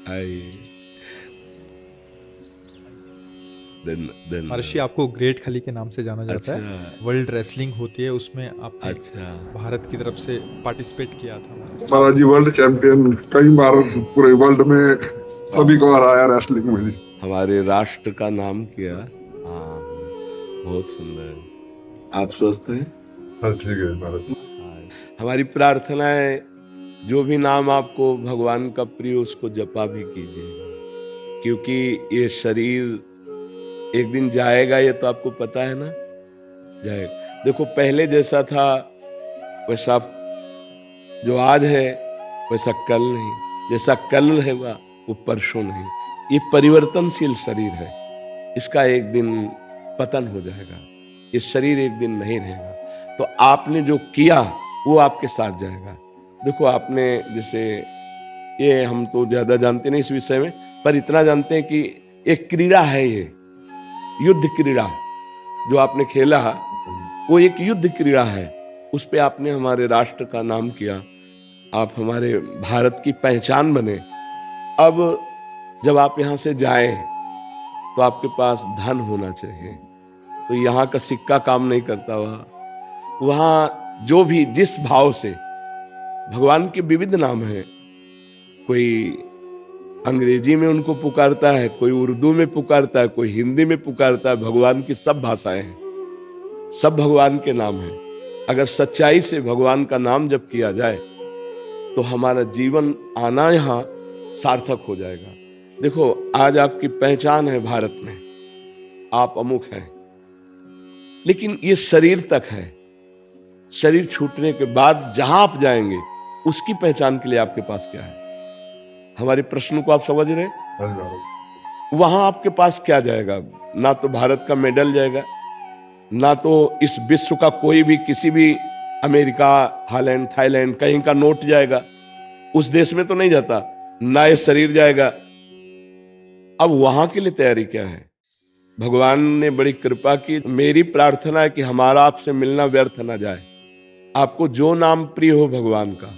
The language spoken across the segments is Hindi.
आइए। देन महर्षि आपको ग्रेट खली के नाम से जाना जाता अच्छा, है। वर्ल्ड रेसलिंग होती है, उसमें आपने अच्छा। भारत की तरफ से पार्टिसिपेट किया था महर्षि। महाराज जी वर्ल्ड चैंपियन कई बार पूरे वर्ल्ड में सभी को हराया रेसलिंग में जी। हमारे राष्ट्र का नाम किया। हाँ, बहुत सुंदर। आप स्वस्थ हैं? हाँ ठीक है महाराज। हमारी प्रार्थना है जो भी नाम आपको भगवान का प्रिय उसको जपा भी कीजिए, क्योंकि ये शरीर एक दिन जाएगा, ये तो आपको पता है ना, जाएगा। देखो पहले जैसा था वैसा जो आज है वैसा कल नहीं, जैसा कल रहेगा वो परसों नहीं। ये परिवर्तनशील शरीर है, इसका एक दिन पतन हो जाएगा, ये शरीर एक दिन नहीं रहेगा। तो आपने जो किया वो आपके साथ जाएगा। देखो आपने जैसे, ये हम तो ज्यादा जानते नहीं इस विषय में, पर इतना जानते हैं कि एक क्रीड़ा है, ये युद्ध क्रीड़ा जो आपने खेला वो एक युद्ध क्रीड़ा है। उस पे आपने हमारे राष्ट्र का नाम किया, आप हमारे भारत की पहचान बने। अब जब आप यहाँ से जाएं तो आपके पास धन होना चाहिए, तो यहाँ का सिक्का काम नहीं करता। वहाँ जो भी जिस भाव से, भगवान के विविध नाम हैं, कोई अंग्रेजी में उनको पुकारता है, कोई उर्दू में पुकारता है, कोई हिंदी में पुकारता है। भगवान की सब भाषाएं हैं, सब भगवान के नाम हैं। अगर सच्चाई से भगवान का नाम जब किया जाए तो हमारा जीवन आना यहाँ सार्थक हो जाएगा। देखो आज आपकी पहचान है भारत में, आप अमुक हैं, लेकिन ये शरीर तक है। शरीर छूटने के बाद जहां आप जाएंगे उसकी पहचान के लिए आपके पास क्या है? हमारे प्रश्न को आप समझ रहे हैं? वहां आपके पास क्या जाएगा? ना तो भारत का मेडल जाएगा, ना तो इस विश्व का कोई भी, किसी भी अमेरिका, हालैंड, थाईलैंड कहीं का नोट जाएगा, उस देश में तो नहीं जाता। ना ये शरीर जाएगा। अब वहां के लिए तैयारी क्या है? भगवान ने बड़ी कृपा की। मेरी प्रार्थना है कि हमारा आपसे मिलना व्यर्थ ना जाए। आपको जो नाम प्रिय हो भगवान का,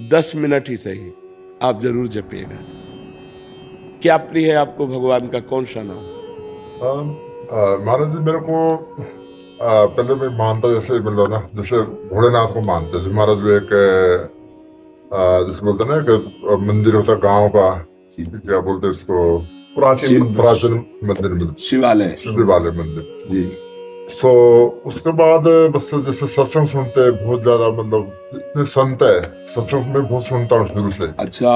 10 मिनट ही सही आप जरूर जपिएगा। क्या प्रिय है आपको भगवान का, कौन सा नाम? महाराज जी मेरे को पहले मैं मानता, जैसे मतलब ना, जैसे भोलेनाथ को मानते थे महाराज। वो एक जैसे बोलते ना कि मंदिर होता गांव का, क्या बोलते हैं उसको, प्राचीन मंदिर, शिवालय, शिवालय मंदिर जी। सो उसके बाद बस जैसे सत्संग सुनते हैं बहुत ज्यादा, मतलब इतने संत है, सत्संग में बहुत सुनता हूँ शुरू से। अच्छा,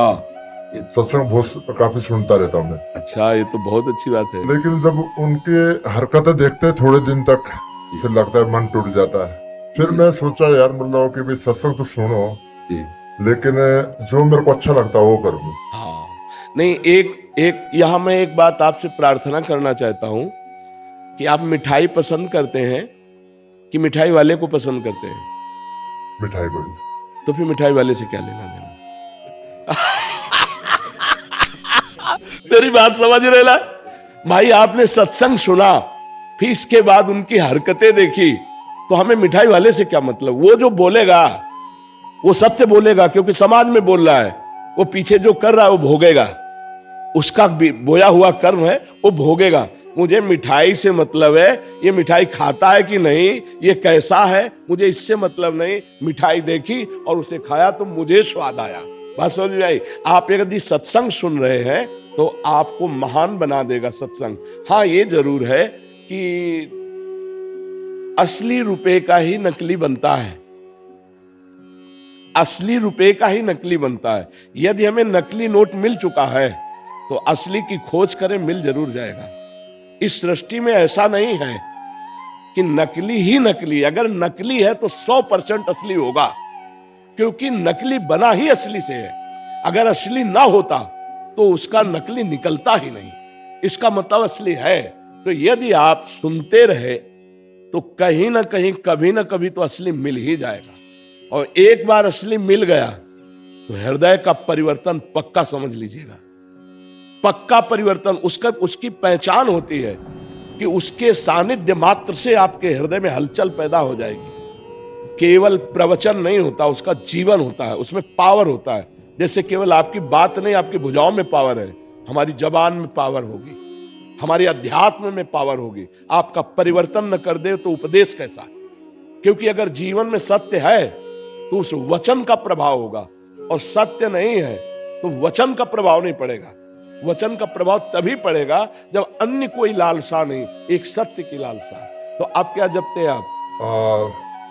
सत्संग बहुत काफी सुनता रहता हूँ मैं। अच्छा, ये तो बहुत अच्छी बात है। लेकिन जब उनके हरकतें देखते हैं थोड़े दिन तक, फिर लगता है मन टूट जाता है। फिर मैं सोचा यार मतलब कि भाई सत्संग तो सुनो, लेकिन जो मेरे को अच्छा लगता है वो करूँ। हाँ, नहीं, एक यहाँ मैं एक बात आपसे प्रार्थना करना चाहता हूँ कि आप मिठाई पसंद करते हैं कि मिठाई वाले को पसंद करते हैं? मिठाई को। तो फिर मिठाई वाले से क्या लेना देना? मेरी बात समझ रहे ना भाई? आपने सत्संग सुना, फिर इसके बाद उनकी हरकतें देखी, तो हमें मिठाई वाले से क्या मतलब? वो जो बोलेगा वो सत्य बोलेगा, क्योंकि समाज में बोल रहा है। वो पीछे जो कर रहा है वो भोगेगा, उसका बोया हुआ कर्म है, वो भोगेगा। मुझे मिठाई से मतलब है, ये मिठाई खाता है कि नहीं, ये कैसा है, मुझे इससे मतलब नहीं। मिठाई देखी और उसे खाया तो मुझे स्वाद आया। बात समझ में आई? आप यदि सत्संग सुन रहे हैं तो आपको महान बना देगा सत्संग। हाँ, ये जरूर है कि असली रुपए का ही नकली बनता है, असली रुपए का ही नकली बनता है। यदि हमें नकली नोट मिल चुका है तो असली की खोज करें, मिल जरूर जाएगा। इस सृष्टि में ऐसा नहीं है कि नकली ही नकली। अगर नकली है तो 100% असली होगा, क्योंकि नकली बना ही असली से है। अगर असली ना होता तो उसका नकली निकलता ही नहीं। इसका मतलब असली है। तो यदि आप सुनते रहे तो कहीं ना कहीं, कभी ना कभी तो असली मिल ही जाएगा। और एक बार असली मिल गया तो हृदय का परिवर्तन पक्का समझ लीजिएगा, पक्का परिवर्तन। उसकी पहचान होती है कि उसके सानिध्य मात्र से आपके हृदय में हलचल पैदा हो जाएगी। केवल प्रवचन नहीं होता, उसका जीवन होता है, उसमें पावर होता है। जैसे केवल आपकी बात नहीं, आपकी भुजाओं में पावर है, हमारी जबान में पावर होगी, हमारे अध्यात्म में पावर होगी। आपका परिवर्तन न कर दे तो उपदेश कैसा? क्योंकि अगर जीवन में सत्य है तो उस वचन का प्रभाव होगा, और सत्य नहीं है तो वचन का प्रभाव नहीं पड़ेगा। वचन का प्रभाव तभी पड़ेगा जब अन्य कोई लालसा नहीं, एक सत्य की लालसा। तो आप क्या जपते हैं आप?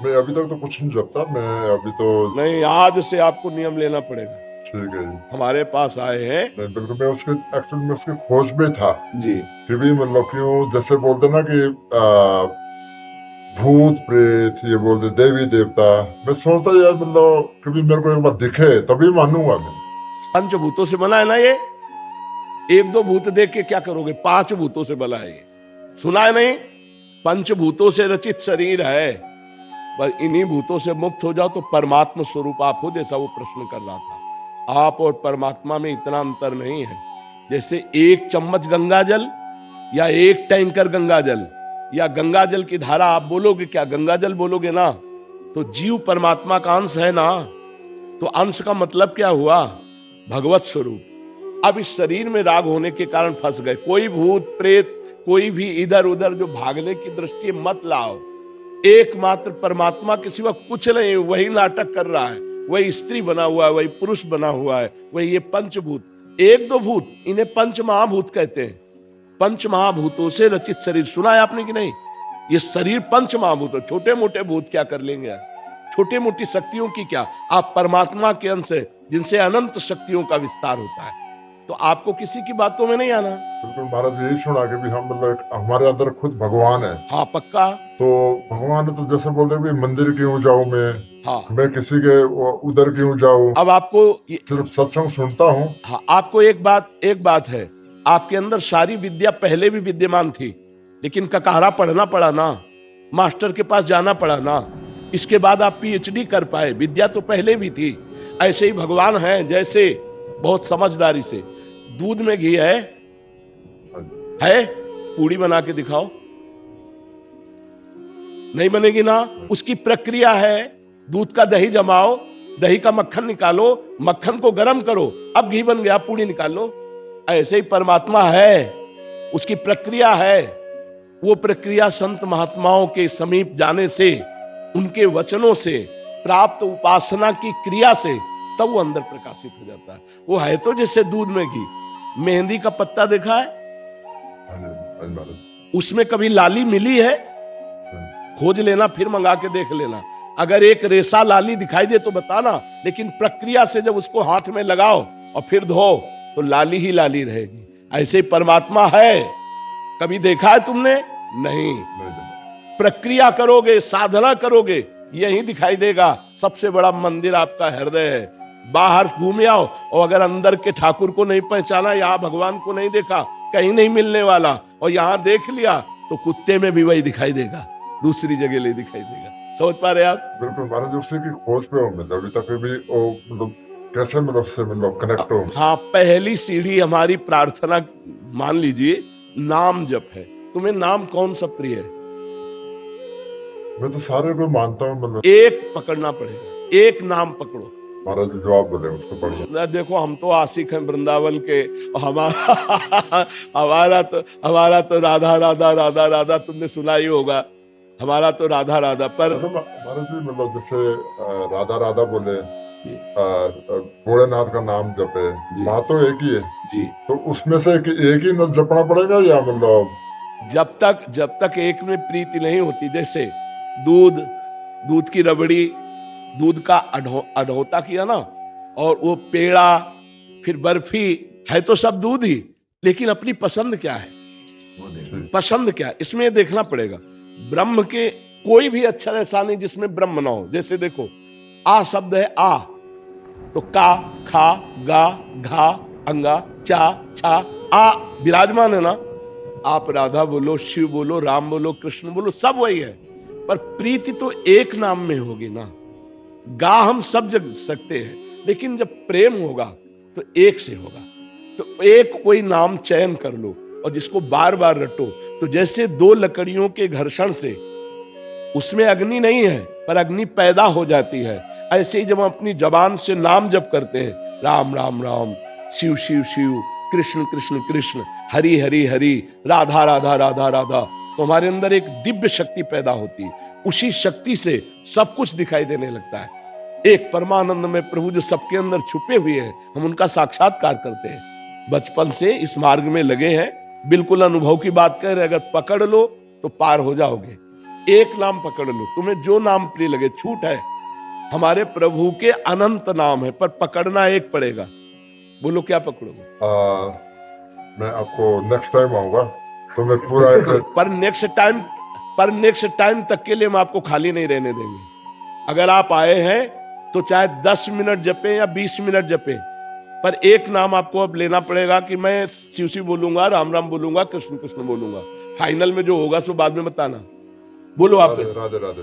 मैं अभी तक तो कुछ नहीं जपता, मैं अभी तो नहीं, आज से आपको नियम लेना पड़ेगा। ठीक है जी। हमारे पास आए हैं। नहीं, बिल्कुल, मैं उसके एक्चुअली में उसकी खोज में था जी। कि भी मतलब क्यों, जैसे बोलते ना कि भूत प्रेत, ये बोलते देवी देवता, मैं सोचता यार मतलब कभी मेरे को एक बार दिखे तभी मानूंगा मैं। पंचभूतों से बना है ना ये। एक दो भूत देख के क्या करोगे? 5 भूतों से बना है ये। सुना है नहीं? पंचभूतों से रचित शरीर है, पर इन्हीं भूतों से मुक्त हो जाओ तो परमात्मा स्वरूप आप हो। जैसा वो प्रश्न कर रहा था, आप और परमात्मा में इतना अंतर नहीं है। जैसे 1 चम्मच गंगा जल या 1 टैंकर गंगा जल या गंगा जल की धारा, आप बोलोगे क्या? गंगा जल बोलोगे ना, तो जीव परमात्मा का अंश है ना। तो अंश का मतलब क्या हुआ? भगवत स्वरूप। अब इस शरीर में राग होने के कारण फंस गए। कोई भूत प्रेत, कोई भी इधर उधर जो भागने की दृष्टि मत लाओ। एकमात्र परमात्मा के सिवा कुछ नहीं। वही नाटक कर रहा है, वही स्त्री बना हुआ है, वही पुरुष बना हुआ है, वही ये पंचभूत। 1-2 भूत, इन्हें पंच महाभूत कहते हैं। पंच महाभूतों से रचित शरीर, सुना है आपने कि नहीं? ये शरीर पंच महाभूत। छोटे मोटे भूत क्या कर लेंगे? छोटे मोटी शक्तियों की क्या? आप परमात्मा के अंश है, जिनसे अनंत शक्तियों का विस्तार होता है। तो आपको किसी की बातों में नहीं आना। बिल्कुल, महाराज यही सुना कि भी हम मतलब हमारे अंदर खुद भगवान है। हाँ, पक्का। तो भगवान है, तो जैसे बोलते हैं मंदिर क्यों जाऊं मैं? हाँ, मैं किसी के उधर क्यों जाऊं? अब आपको सिर्फ सत्संग सुनता हूँ। हाँ, आपको एक बात है, आपके अंदर सारी विद्या पहले भी विद्यमान थी, लेकिन ककारा पढ़ना पड़ा ना, मास्टर के पास जाना पड़ा ना, इसके बाद आप PhD कर पाए। विद्या तो पहले भी थी। ऐसे ही भगवान हैं, जैसे बहुत समझदारी से दूध में घी है, पूड़ी बना के दिखाओ, नहीं बनेगी ना। उसकी प्रक्रिया है, दूध का दही जमाओ, दही का मक्खन निकालो, मक्खन को गर्म करो, अब घी बन गया, पूड़ी निकाल लो। ऐसे ही परमात्मा है, उसकी प्रक्रिया है। वो प्रक्रिया संत महात्माओं के समीप जाने से, उनके वचनों से, प्राप्त उपासना की क्रिया से, तब वो अंदर प्रकाशित हो जाता है। वो है तो जैसे दूध में घी। मेहंदी का पत्ता देखा है? उसमें कभी लाली मिली है? खोज लेना, फिर मंगा के देख लेना। अगर एक रेशा लाली दिखाई दे तो बताना, लेकिन प्रक्रिया से जब उसको हाथ में लगाओ और फिर धो तो लाली ही लाली रहेगी। ऐसे ही परमात्मा है। कभी देखा है तुमने? नहीं। प्रक्रिया करोगे, साधना करोगे, यही दिखाई देगा। सबसे बड़ा मंदिर आपका हृदय है। बाहर घूम आओ और अगर अंदर के ठाकुर को नहीं पहचाना, यहाँ भगवान को नहीं देखा, कहीं नहीं मिलने वाला, और यहाँ देख लिया तो कुत्ते में भी वही दिखाई देगा, दूसरी जगह ले दिखाई देगा। समझ पा रहे आप? बिल्कुल महाराज, उसी की खोज पे हूँ मैं अभी तक भी। मतलब कैसे मतलब से मतलब कनेक्ट हो। हाँ, पहली सीढ़ी हमारी प्रार्थना मान लीजिए नाम जप है। तुम्हें नाम कौन सा प्रिय है? मैं तो सारे को मानता हूँ, मतलब एक पकड़ना पड़ेगा, एक नाम पकड़ो। महाराज जो आप बोले उसको पढ़। देखो, हम तो आशिक हैं वृंदावन के, हमारा तो राधा राधा राधा राधा, तुमने सुना ही होगा। हमारा तो राधा राधा। पर महाराज जी मतलब जैसे राधा राधा बोले, भोलेनाथ का नाम जपे, बात तो एक ही है जी। तो उसमें से एक ही न जपना पड़ेगा, या मतलब जब तक एक में प्रीति नहीं होती, जैसे दूध की रबड़ी, दूध का अढ़ौता किया ना, और वो पेड़ा, फिर बर्फी, है तो सब दूध ही, लेकिन अपनी पसंद क्या है? पसंद क्या है, इसमें देखना पड़ेगा। ब्रह्म के कोई भी अक्षर ऐसा नहीं जिसमें ब्रह्म ना हो। जैसे देखो, आ शब्द है, आ तो का, खा, गा, घा, अंगा, चा, छा, आ विराजमान है ना। आप राधा बोलो, शिव बोलो, राम बोलो, कृष्ण बोलो, सब वही है, पर प्रीति तो एक नाम में होगी ना। गा हम सब जग सकते हैं, लेकिन जब प्रेम होगा तो एक से होगा। तो एक कोई नाम चयन कर लो और जिसको बार बार रटो। तो जैसे 2 लकड़ियों के घर्षण से उसमें अग्नि नहीं है, पर अग्नि पैदा हो जाती है, ऐसे ही जब हम अपनी जबान से नाम जप करते हैं राम राम राम, शिव शिव शिव, कृष्ण कृष्ण कृष्ण, हरि हरि हरि, राधा राधा राधा राधा, तो हमारे अंदर एक दिव्य शक्ति पैदा होती है। उसी शक्ति से सब कुछ दिखाई देने लगता है। एक परमानंद में प्रभु जो सबके अंदर छुपे हुए हैं, हम उनका साक्षात्कार करते हैं। बचपन से इस मार्ग में लगे हैं, बिल्कुल अनुभव की बात कह रहे, अगर पकड़ लो तो पार हो जाओगे। एक नाम पकड़ लो, तुम्हें जो नाम प्रिय लगे, छूट है। हमारे प्रभु के अनंत नाम है, पर पकड़ना एक पड़ेगा। बोलो क्या पकड़ोगे? मैं आपको नेक्स्ट टाइम आऊंगा तो मैं पूरा पर नेक्स्ट टाइम तक के लिए हम आपको खाली नहीं रहने देंगे। अगर आप आए हैं तो चाहे 10 मिनट जपे या 20 मिनट जपे, पर एक नाम आपको अब लेना पड़ेगा कि मैं शिव शिव बोलूंगा, राम राम बोलूंगा, कृष्ण कृष्ण बोलूंगा। फाइनल में जो होगा सो बाद में बताना। बोलो आप। राधे राधे।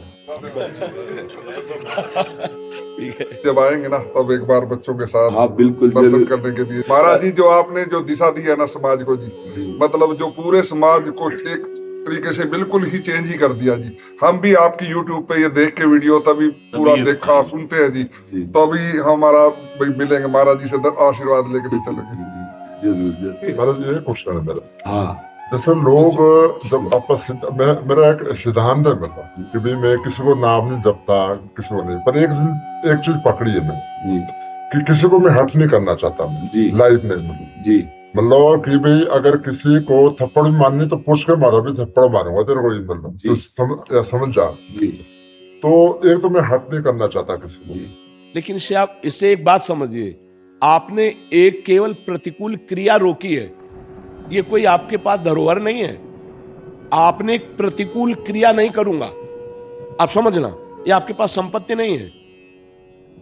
ठीक है, जब आएंगे ना तब एक बार बच्चों के साथ हाँ बिल्कुल दर्शन जरूर। करने के लिए। महाराज जी, जो आपने जो दिशा दी है ना समाज को जी, मतलब जो पूरे समाज को एक तरीके से बिल्कुल ही चेंज ही कर दिया जी। हम भी आपकी यूट्यूब पे ये देख के वीडियो तभी पूरा देखा सुनते हैं जी, तभी हमारा भाई मिलेंगे महाराज जी से आशीर्वाद लेके भी चलेंगे। महाराज ये क्वेश्चन है मेरा। हाँ जैसे लोग जब आपस मेरा एक सिद्धांत है मेरा कि भाई मैं किसी को नाम नहीं जपता, किसी को नहीं, पर एक चीज पकड़ी है मैं कि किसी को मैं हर्ट नहीं करना चाहता लाइफ में जी। मतलब कि भाई अगर किसी को थप्पड़ भी मारनी तो पूछ कर मारो, भी थप्पड़ मारूंगा तेरे को, मतलब तो समझ जा जी। तो एक तो मैं हर्ट नहीं करना चाहता किसी को, लेकिन इससे एक बात समझिए, आपने एक केवल प्रतिकूल क्रिया रोकी है। ये कोई आपके पास धरोहर नहीं है। आपने एक प्रतिकूल क्रिया नहीं करूंगा, आप समझना, ये आपके पास संपत्ति नहीं है।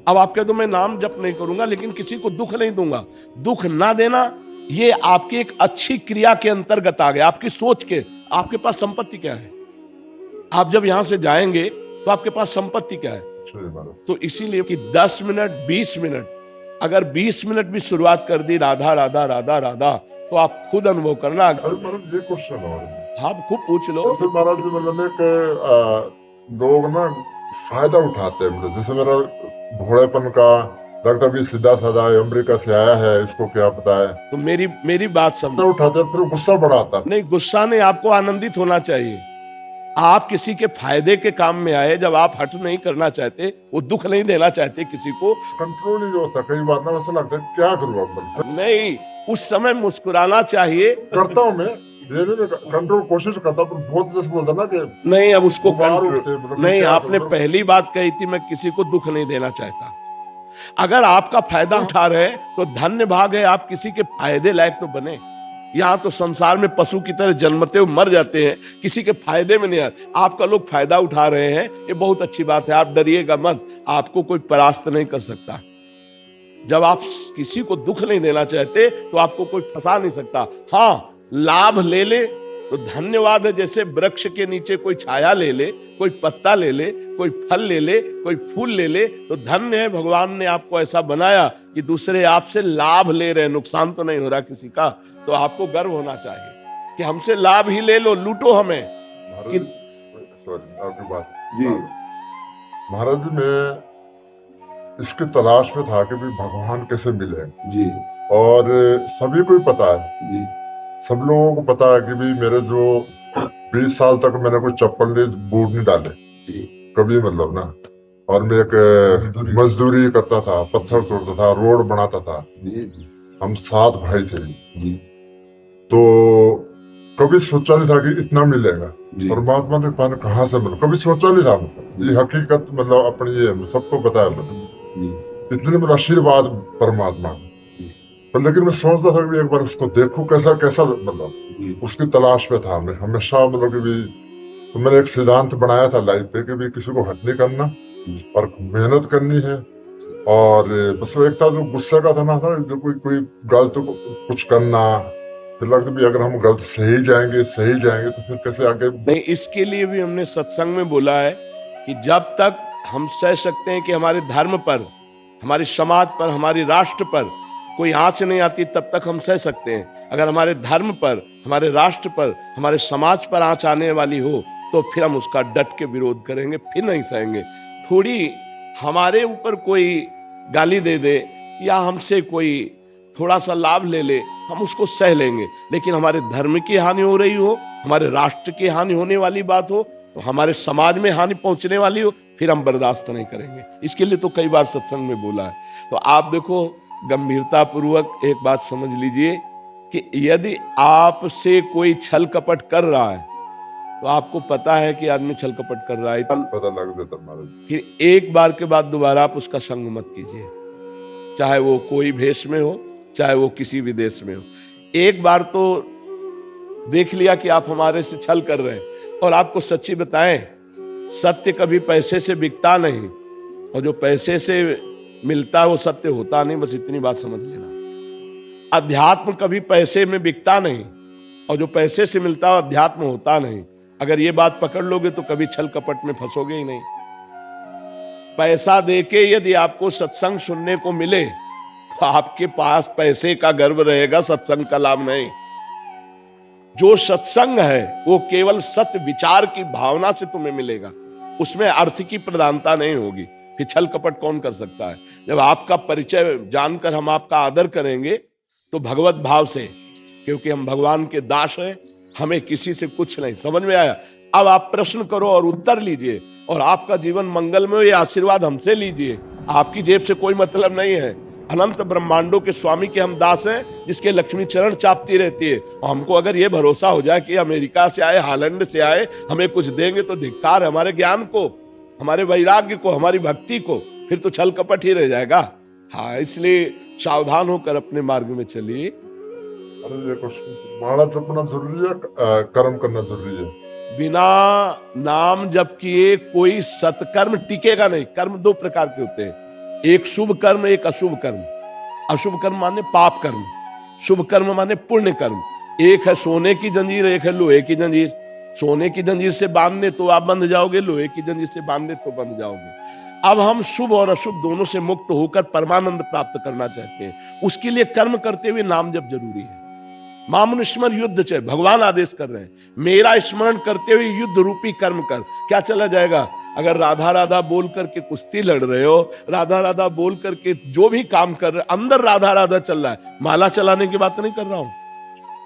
अब आप कह दो मैं नाम जप नहीं करूंगा लेकिन किसी को दुख नहीं दूंगा, दुख ना देना ये आपकी एक अच्छी क्रिया के अंतर्गत आ गया। आपकी सोच के, आपके पास संपत्ति क्या है? आप जब यहां से जाएंगे तो आपके पास संपत्ति क्या है? तो इसीलिए कि 10 मिनट 20 मिनट, अगर 20 मिनट भी शुरुआत कर दी राधा राधा राधा राधा, तो आप खुद अनुभव करना। महाराज ये क्वेश्चन और हाँ खूब पूछ लो। जैसे महाराज जी मतलब कि लोग ना फायदा उठाते हैं, मतलब जैसे मेरा भोड़ेपन का लगता भी सीधा साधा अमेरिका से आया है, इसको क्या पता है। तो मेरी बात समझो, उठाते हैं फिर गुस्सा बढ़ाता नहीं, गुस्सा नहीं, आपको आनंदित होना चाहिए। आप किसी के फायदे के काम में आए, जब आप हट नहीं करना चाहते, वो दुख नहीं देना चाहते किसी को, कंट्रोल नहीं होता। कई बार ना ऐसा लगता है क्या करूँ, नहीं, उस समय मुस्कुराना चाहिए। करता हूँ मैं देने में कंट्रोल कोशिश करता, पर बहुत जैसे बोलता ना कि नहीं, अब उसको मतलब नहीं, क्या आपने करूं? पहली बात कही थी मैं किसी को दुख नहीं देना चाहता। अगर आपका फायदा उठा रहे तो धन्य भाग है, आप किसी के फायदे लायक तो बने। यहाँ तो संसार में पशु की तरह जन्मते हुए मर जाते हैं, किसी के फायदे में नहीं आते। आपका लोग फायदा उठा रहे हैं, ये बहुत अच्छी बात है, आप डरिएगा मत, आपको कोई परास्त नहीं कर सकता। जब आप किसी को दुख नहीं देना चाहते तो आपको कोई फंसा नहीं सकता। हाँ, लाभ ले ले तो धन्यवाद है, जैसे वृक्ष के नीचे कोई छाया ले ले, कोई पत्ता ले ले, कोई फल ले ले, कोई फूल ले ले, तो धन्य है, भगवान ने आपको ऐसा बनाया कि दूसरे आपसे लाभ ले रहे हैं, नुकसान तो नहीं हो रहा किसी का। तो आपको गर्व होना चाहिए कि हमसे लाभ ही ले लो, लूटो हमें। सॉरी आपकी बात जी महाराज जी, मैं इसकी तलाश में था कि भी भगवान कैसे मिले जी, और सभी को ही पता है जी, सब लोगों को पता है कि भी मेरे जो 20 साल तक मैंने कोई चप्पल नहीं, बूट नहीं डाले जी, कभी, मतलब ना। और मैं एक मजदूरी करता था, पत्थर तोड़ता था, रोड बनाता था। जी, हम 7 भाई थे जी, तो कभी सोचा नहीं था कि इतना मिलेगा। जी। परमात्मा ने पाने कहाँ से मिला, कभी सोचा नहीं था। ये हकीकत मतलब अपनी ये सबको पता है, मतलब इतने मतलब आशीर्वाद परमात्मा। पर लेकिन मैं सोचता था कि एक बार उसको देखूं कैसा कैसा, मतलब उसकी तलाश में था मैं हमेशा। मतलब कि भी तो मैंने एक सिद्धांत बनाया था लाइफ पे कि भी किसी को हट नहीं करना और मेहनत करनी है। और बस वो एक था जो गुस्से का था ना, था जो कोई गलत कुछ करना, फिर लगता भी अगर हम गलत सही जाएंगे तो फिर कैसे आगे। नहीं, इसके लिए भी हमने सत्संग में बोला है कि जब तक हम सह सकते हैं कि हमारे धर्म पर, हमारे समाज पर, हमारे राष्ट्र पर कोई आंच नहीं आती, तब तक हम सह सकते हैं। अगर हमारे धर्म पर, हमारे राष्ट्र पर, हमारे समाज पर आंच आने वाली हो तो फिर हम उसका डट के विरोध करेंगे, फिर नहीं सहेंगे। थोड़ी हमारे ऊपर कोई गाली दे दे, या हमसे कोई थोड़ा सा लाभ ले ले, हम उसको सह लेंगे, लेकिन हमारे धर्म की हानि हो रही हो, हमारे राष्ट्र की हानि होने वाली बात हो, तो हमारे समाज में हानि पहुंचने वाली हो, फिर हम बर्दाश्त नहीं करेंगे। इसके लिए तो कई बार सत्संग में बोला है। तो आप देखो, गंभीरता पूर्वक एक बात समझ लीजिए कि यदि आपसे कोई छल कपट कर रहा है तो आपको पता है कि आदमी छल कपट कर रहा है, पता लग जाता महाराज। फिर एक बार के बाद दोबारा आप उसका संग मत कीजिए, चाहे वो कोई भेष में हो, चाहे वो किसी भी देश में हो। एक बार तो देख लिया कि आप हमारे से छल कर रहे हैं, और आपको सच्ची बताएं, सत्य कभी पैसे से बिकता नहीं, और जो पैसे से मिलता है वो सत्य होता नहीं, बस इतनी बात समझ लेना। अध्यात्म कभी पैसे में बिकता नहीं, और जो पैसे से मिलता है अध्यात्म होता नहीं। अगर ये बात पकड़ लोगे तो कभी छल कपट में फंसोगे ही नहीं। पैसा देके यदि आपको सत्संग सुनने को मिले तो आपके पास पैसे का गर्व रहेगा, सत्संग का लाभ नहीं। जो सत्संग है वो केवल सत्य विचार की भावना से तुम्हें मिलेगा, उसमें अर्थ की प्रधानता नहीं होगी। फिर छल कपट कौन कर सकता है? जब आपका परिचय जानकर हम आपका आदर करेंगे तो भगवत भाव से, क्योंकि हम भगवान के दास हैं, हमें किसी से कुछ नहीं। समझ में आया? अब आप प्रश्न करो और उत्तर लीजिए, और आपका जीवन मंगलमय, ये आशीर्वाद हमसे लीजिए। आपकी जेब से कोई मतलब नहीं है। अनंत ब्रह्मांडों के स्वामी के हम दास हैं, जिसके लक्ष्मी चरण चापती रहती है। और हमको अगर ये भरोसा हो जाए कि अमेरिका से आए, हालैंड से आए, हमें कुछ देंगे, तो धिक्कार है हमारे ज्ञान को, हमारे वैराग्य को, हमारी भक्ति को। फिर तो छल कपट ही रह जाएगा। हाँ, इसलिए सावधान होकर अपने मार्ग में चलिए। माला जपना जरूरी है, कर्म करना जरूरी है? बिना नाम जप किए कोई सत्कर्म टिकेगा नहीं। कर्म दो प्रकार के होते हैं, एक शुभ कर्म, एक अशुभ कर्म। अशुभ कर्म माने पाप कर्म, शुभ कर्म माने पुण्य कर्म। एक है सोने की जंजीर, एक है लोहे की जंजीर। सोने की जंजीर से बांधने तो आप बंध जाओगे, लोहे की जंजीर से बांधने तो बंध जाओगे। अब हम शुभ और अशुभ दोनों से मुक्त होकर परमानंद प्राप्त करना चाहते हैं। उसके लिए कर्म करते हुए नाम जप जरूरी है। मामुन स्मर युद्ध च, भगवान आदेश कर रहे हैं, मेरा स्मरण करते हुए युद्ध रूपी कर्म कर। क्या चला जाएगा? अगर राधा राधा बोल करके कुश्ती लड़ रहे हो, राधा राधा बोल करके जो भी काम कर रहे हो, अंदर राधा राधा चल रहा है। माला चलाने की बात नहीं कर रहा हूं,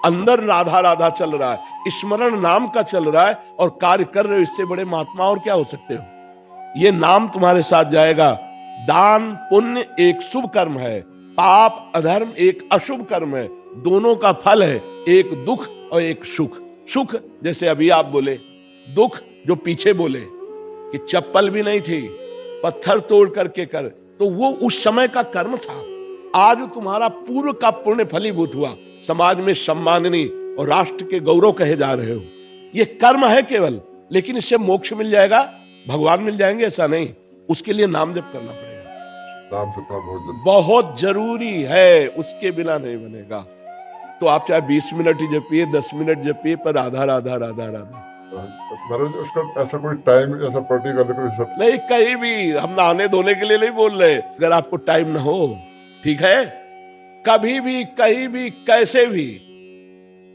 अंदर राधा राधा चल रहा है, स्मरण नाम का चल रहा है, और कार्य कर रहे हो। इससे बड़े महात्मा और क्या हो सकते हो? ये नाम तुम्हारे साथ जाएगा। दान पुण्य एक शुभ कर्म है, पाप अधर्म एक अशुभ कर्म है। दोनों का फल है एक दुख और एक सुख। सुख जैसे अभी आप बोले, दुख जो पीछे बोले कि चप्पल भी नहीं थी, पत्थर तोड़ करके कर, तो वो उस समय का कर्म था। आज तुम्हारा पूर्व का पुण्य फलीभूत हुआ, समाज में सम्माननीय और राष्ट्र के गौरव कहे जा रहे हो। ये कर्म है केवल, लेकिन इससे मोक्ष मिल जाएगा, भगवान मिल जाएंगे ऐसा नहीं। उसके लिए नाम जप करना पड़ेगा। नाम जपना बहुत जरूरी है, उसके बिना नहीं बनेगा। तो आप चाहे 20 मिनट ही जपिए, 10 मिनट जपिए, पर राधा राधा राधा राधा। महाराज उसका ऐसा कोई टाइम, ऐसा पर्टिकुलर कोई नहीं, कहीं भी। हम नहाने धोने के लिए नहीं बोल रहे, अगर आपको टाइम ना हो, ठीक है, कभी भी, कहीं भी, कैसे भी,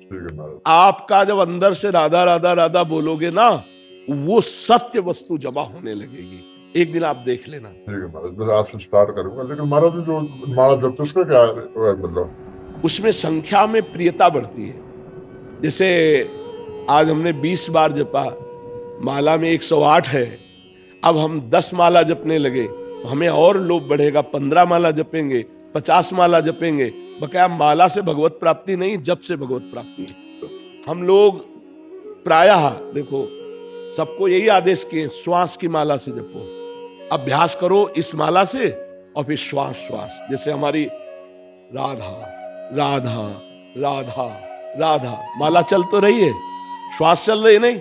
ठीक है महाराज। आपका जब अंदर से राधा राधा राधा बोलोगे ना, वो सत्य वस्तु जमा होने लगेगी। एक दिन आप देख लेना। ठीक है महाराज, मैं आज से स्टार्ट करूंगा। लेकिन महाराज जो माला जपते उसका क्या मतलब? उसमें संख्या में प्रियता बढ़ती है। जैसे आज हमने 20 बार जपा, माला में 108 है, अब हम 10 माला जपने लगे तो हमें और लोभ बढ़ेगा। 15 माला जपेंगे, 50 माला जपेंगे। बकाया माला से भगवत प्राप्ति नहीं, जप से भगवत प्राप्ति है। हम लोग प्रायः देखो, सबको यही आदेश किए, श्वास की माला से जपो, अभ्यास करो इस माला से, और फिर श्वास श्वास। जैसे हमारी राधा राधा राधा राधा माला चल तो रही है, श्वास चल रही नहीं।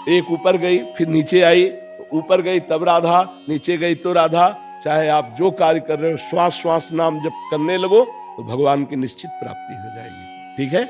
एक ऊपर गई, फिर नीचे आई, ऊपर गई तब राधा, नीचे गई तो राधा। चाहे आप जो कार्य कर रहे हो, श्वास श्वास नाम जब करने लगो तो भगवान की निश्चित प्राप्ति हो जाएगी। ठीक है।